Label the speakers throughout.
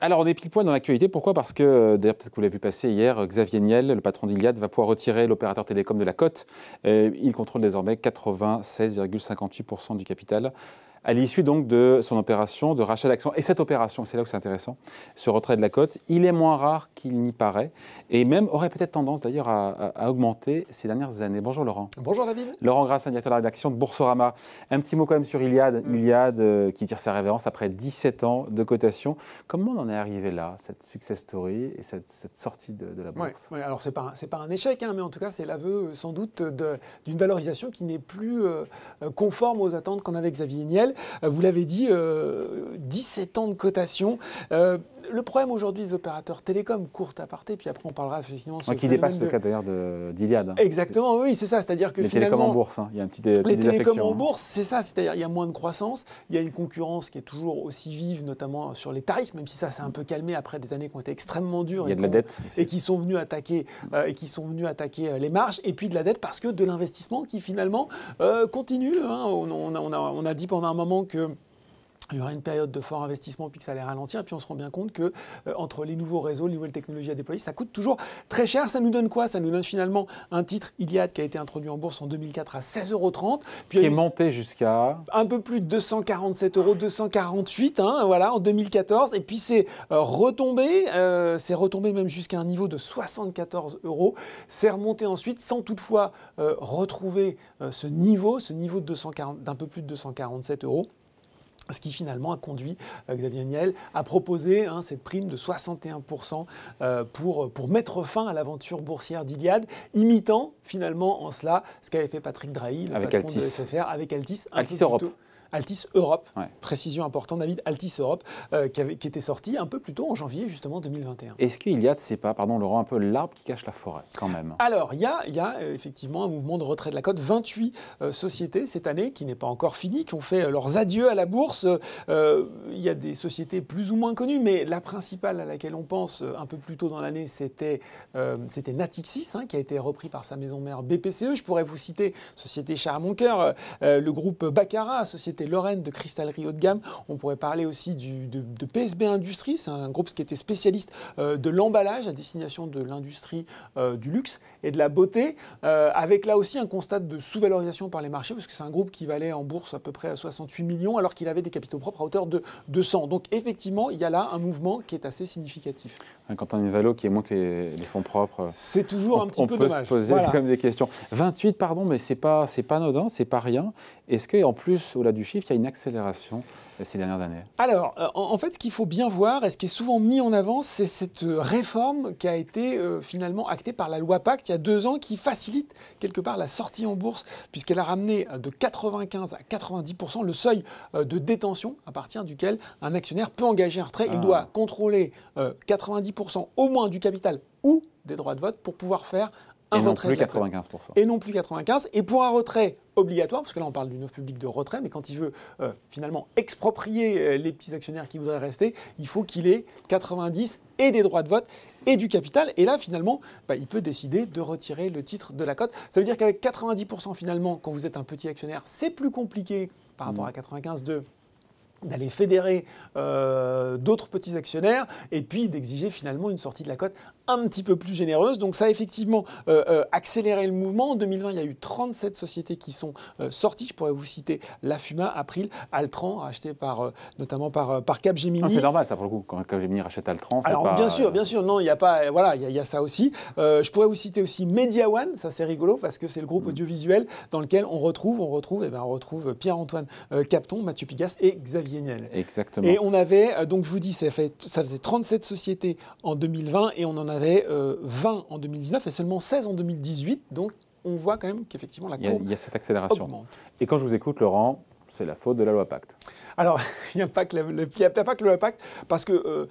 Speaker 1: Alors, on est pile poil dans l'actualité. Pourquoi? Parce que, d'ailleurs, peut-être que vous l'avez vu passer hier, Xavier Niel, le patron d'Iliad, va pouvoir retirer l'opérateur télécom de la cote. Il contrôle désormais 96,58% du capital. À l'issue donc de son opération de rachat d'actions. Et cette opération, c'est là où c'est intéressant, ce retrait de la cote, il est moins rare qu'il n'y paraît. Et même aurait peut-être tendance d'ailleurs à augmenter ces dernières années. Bonjour Laurent.
Speaker 2: Bonjour David.
Speaker 1: Laurent Grassin, directeur de la rédaction de Boursorama. Un petit mot quand même sur Iliad. Iliad qui tire sa révérence après 17 ans de cotation. Comment on en est arrivé là, cette success story et cette sortie de la bourse?
Speaker 2: Ouais, alors c'est pas un échec, mais en tout cas c'est l'aveu sans doute d'une valorisation qui n'est plus conforme aux attentes qu'en avait Xavier Niel. Vous l'avez dit, 17 ans de cotation. Le problème aujourd'hui des opérateurs télécoms, courte aparté, puis après on parlera effectivement...
Speaker 1: Qui dépasse le cas d'ailleurs d'Iliad.
Speaker 2: Exactement, oui, c'est ça. C'est-à-dire que
Speaker 1: les
Speaker 2: finalement...
Speaker 1: télécoms en bourse, il y a un petit désaffection.
Speaker 2: Les télécoms en bourse, c'est ça. C'est-à-dire qu'il y a moins de croissance, il y a une concurrence qui est toujours aussi vive, notamment sur les tarifs, même si ça s'est un peu calmé après des années qui ont été extrêmement dures.
Speaker 1: Il y a de la dette.
Speaker 2: Et qui sont venus attaquer, les marges, et puis de la dette parce que de l'investissement qui finalement continue. On a dit pendant un moment que il y aura une période de fort investissement puis que ça allait ralentir. Et puis on se rend bien compte que entre les nouveaux réseaux, les nouvelles technologies à déployer, ça coûte toujours très cher. Ça nous donne quoi? Ça nous donne finalement un titre Iliad qui a été introduit en bourse en 2004 à 16,30 €.
Speaker 1: Puis qui est monté jusqu'à...
Speaker 2: un peu plus de 247 €, 248 voilà, en 2014. Et puis c'est retombé même jusqu'à un niveau de 74 €. C'est remonté ensuite sans toutefois retrouver ce niveau d'un peu plus de 247 €. Ce qui finalement a conduit Xavier Niel à proposer cette prime de 61% pour mettre fin à l'aventure boursière d'Iliad, imitant finalement en cela ce qu'avait fait Patrick Drahi, le patron de SFR, avec Altice.
Speaker 1: Altice Europe.
Speaker 2: Altice Europe,
Speaker 1: ouais.
Speaker 2: Précision importante David, Altice Europe, qui était sorti un peu plus tôt en janvier justement 2021.
Speaker 1: Est-ce qu'Iliad, c'est pas, pardon Laurent, un peu l'arbre qui cache la forêt quand même?
Speaker 2: Alors, il y a effectivement un mouvement de retrait de la cote. 28 sociétés cette année, qui n'est pas encore fini, qui ont fait leurs adieux à la bourse. Il y a des sociétés plus ou moins connues, mais la principale à laquelle on pense un peu plus tôt dans l'année, c'était Natixis, qui a été repris par sa maison mère BPCE. Je pourrais vous citer, société chère à mon cœur, le groupe Baccarat, société Lorraine de cristallerie haut de gamme. On pourrait parler aussi de PSB Industries, c'est un groupe qui était spécialiste de l'emballage à destination de l'industrie du luxe et de la beauté, avec là aussi un constat de sous-valorisation par les marchés, parce que c'est un groupe qui valait en bourse à peu près à 68 millions, alors qu'il avait des capitaux propres à hauteur de 200. Donc effectivement, il y a là un mouvement qui est assez significatif.
Speaker 1: Quand on a une valo qui est moins que les fonds propres,
Speaker 2: c'est toujours un petit peu dommage.
Speaker 1: On peut se poser quand même des questions. 28, pardon, mais c'est pas anodin, c'est pas rien. Est-ce qu'en plus, au-delà du chiffre, il y a une accélération ces dernières années?
Speaker 2: Alors, en fait, ce qu'il faut bien voir, et ce qui est souvent mis en avant, c'est cette réforme qui a été finalement actée par la loi Pacte il y a 2 ans, qui facilite quelque part la sortie en bourse, puisqu'elle a ramené de 95 à 90% le seuil de détention à partir duquel un actionnaire peut engager un retrait. Il doit contrôler 90% au moins du capital ou des droits de vote pour pouvoir faire un retrait.
Speaker 1: Et non plus 95%.
Speaker 2: Et non plus 95%. Et pour un retrait obligatoire, parce que là on parle d'une offre publique de retrait, mais quand il veut finalement exproprier les petits actionnaires qui voudraient rester, il faut qu'il ait 90 et des droits de vote et du capital. Et là finalement, il peut décider de retirer le titre de la cote. Ça veut dire qu'avec 90% finalement, quand vous êtes un petit actionnaire, c'est plus compliqué par rapport à 95 d'aller fédérer d'autres petits actionnaires et puis d'exiger finalement une sortie de la cote un petit peu plus généreuse. Donc ça a effectivement accéléré le mouvement. En 2020, il y a eu 37 sociétés qui sont sorties. Je pourrais vous citer Lafuma, April, Altran, racheté notamment par Capgemini.
Speaker 1: C'est normal ça pour le coup, quand Capgemini rachète Altran.
Speaker 2: Alors bien sûr, non, il y a pas, voilà, il y a ça aussi. Je pourrais vous citer aussi MediaOne, ça c'est rigolo parce que c'est le groupe audiovisuel dans lequel on retrouve Pierre-Antoine Capton, Mathieu Pigasse et Xavier Niel.
Speaker 1: Exactement.
Speaker 2: Et on avait, donc je vous dis, ça faisait 37 sociétés en 2020 et on en avait 20 en 2019 et seulement 16 en 2018. Donc on voit quand même qu'effectivement la courbe
Speaker 1: il y a cette accélération.
Speaker 2: augmente.
Speaker 1: Et quand je vous écoute, Laurent, c'est la faute de la loi Pacte.
Speaker 2: Alors, il n'y a pas que le loi Pacte, parce que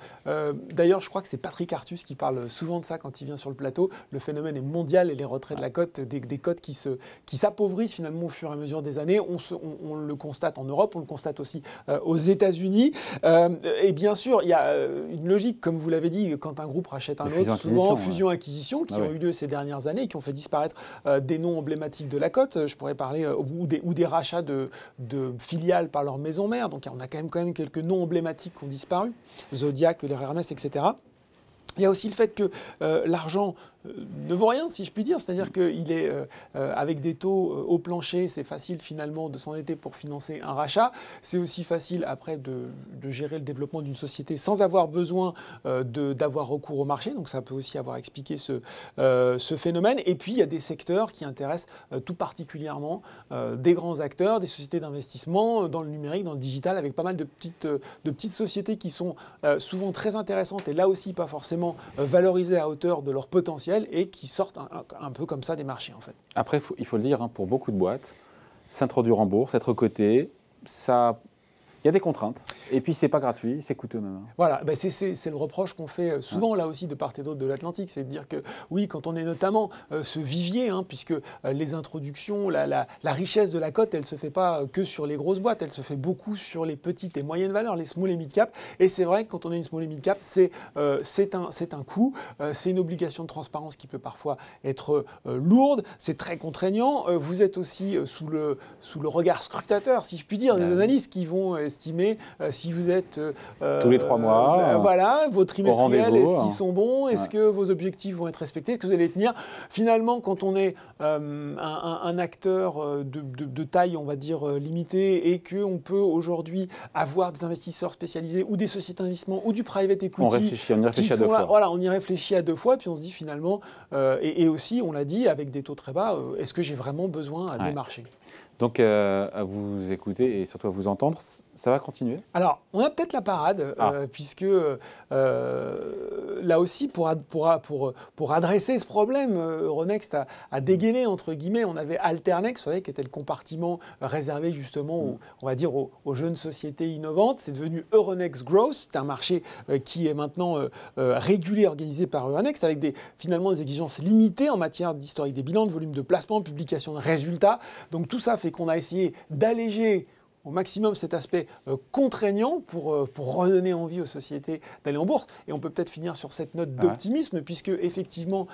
Speaker 2: d'ailleurs, je crois que c'est Patrick Artus qui parle souvent de ça quand il vient sur le plateau. Le phénomène est mondial et les retraits de la cote, des cotes qui s'appauvrissent finalement au fur et à mesure des années. On le constate en Europe, on le constate aussi aux États-Unis. Et bien sûr, il y a une logique, comme vous l'avez dit, quand un groupe rachète un autre, souvent fusion-acquisition, qui ont eu lieu ces dernières années et qui ont fait disparaître des noms emblématiques de la cote. Je pourrais parler ou des rachats de filiales par leur maison mère. Donc on a quand même quelques noms emblématiques qui ont disparu, Zodiac, les Hermès, etc. Il y a aussi le fait que l'argent ne vaut rien, si je puis dire. C'est-à-dire qu'il est, avec des taux au plancher, c'est facile finalement de s'endetter pour financer un rachat. C'est aussi facile après de gérer le développement d'une société sans avoir besoin d'avoir recours au marché. Donc ça peut aussi avoir expliqué ce phénomène. Et puis il y a des secteurs qui intéressent tout particulièrement des grands acteurs, des sociétés d'investissement dans le numérique, dans le digital, avec pas mal de petites sociétés qui sont souvent très intéressantes et là aussi pas forcément valorisées à hauteur de leur potentiel, et qui sortent un peu comme ça des marchés en fait.
Speaker 1: Après, il faut le dire, hein, pour beaucoup de boîtes, s'introduire en bourse, être coté, ça... Il y a des contraintes. Et puis, c'est pas gratuit, c'est coûteux même.
Speaker 2: Voilà, ben c'est le reproche qu'on fait souvent là aussi de part et d'autre de l'Atlantique. C'est de dire que oui, quand on est notamment ce vivier, hein, puisque les introductions, la richesse de la cote, elle ne se fait pas que sur les grosses boîtes, elle se fait beaucoup sur les petites et moyennes valeurs, les small et mid cap. Et c'est vrai que quand on est une small et mid cap, c'est un coût, c'est une obligation de transparence qui peut parfois être lourde, c'est très contraignant. Vous êtes aussi sous le regard scrutateur, si je puis dire, des analystes qui vont estimer si vous êtes
Speaker 1: tous les 3 mois,
Speaker 2: voilà, vos trimestriels, est-ce qu'ils sont bons, est-ce que vos objectifs vont être respectés, est-ce que vous allez les tenir. Finalement, quand on est un acteur de taille, on va dire, limitée, et qu'on peut aujourd'hui avoir des investisseurs spécialisés ou des sociétés d'investissement ou du private equity,
Speaker 1: on y réfléchit à 2 fois.
Speaker 2: Voilà, on y réfléchit à 2 fois, puis on se dit finalement, et aussi, on l'a dit, avec des taux très bas, est-ce que j'ai vraiment besoin des marchés ?
Speaker 1: Donc, à vous écouter et surtout à vous entendre, ça va continuer ?
Speaker 2: Alors, on a peut-être la parade, puisque là aussi, pour adresser ce problème, Euronext a dégainé, entre guillemets. On avait Alternex, vous savez, qui était le compartiment réservé justement, on va dire, aux jeunes sociétés innovantes. C'est devenu Euronext Growth. C'est un marché qui est maintenant régulé, organisé par Euronext, avec finalement des exigences limitées en matière d'historique des bilans, de volume de placement, de publication de résultats. Donc tout ça fait qu'on a essayé d'alléger au maximum cet aspect contraignant pour redonner envie aux sociétés d'aller en bourse. Et on peut peut-être finir sur cette note d'optimisme, puisque effectivement,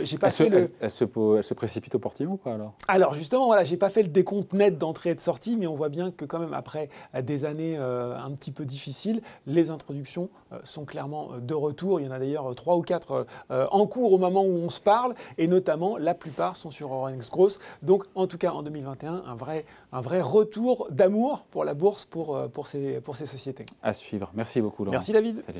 Speaker 2: j'ai pas fait
Speaker 1: elle se précipite au portillon ou pas alors ?
Speaker 2: Alors justement, voilà, j'ai pas fait le décompte net d'entrée et de sortie, mais on voit bien que quand même après des années un petit peu difficiles, les introductions sont clairement de retour. Il y en a d'ailleurs 3 ou 4 en cours au moment où on se parle, et notamment la plupart sont sur Euronext Growth. Donc en tout cas en 2021, un vrai retour d'amour pour la bourse, pour ces sociétés.
Speaker 1: À suivre. Merci beaucoup, Laurent.
Speaker 2: Merci, David.
Speaker 1: Salut.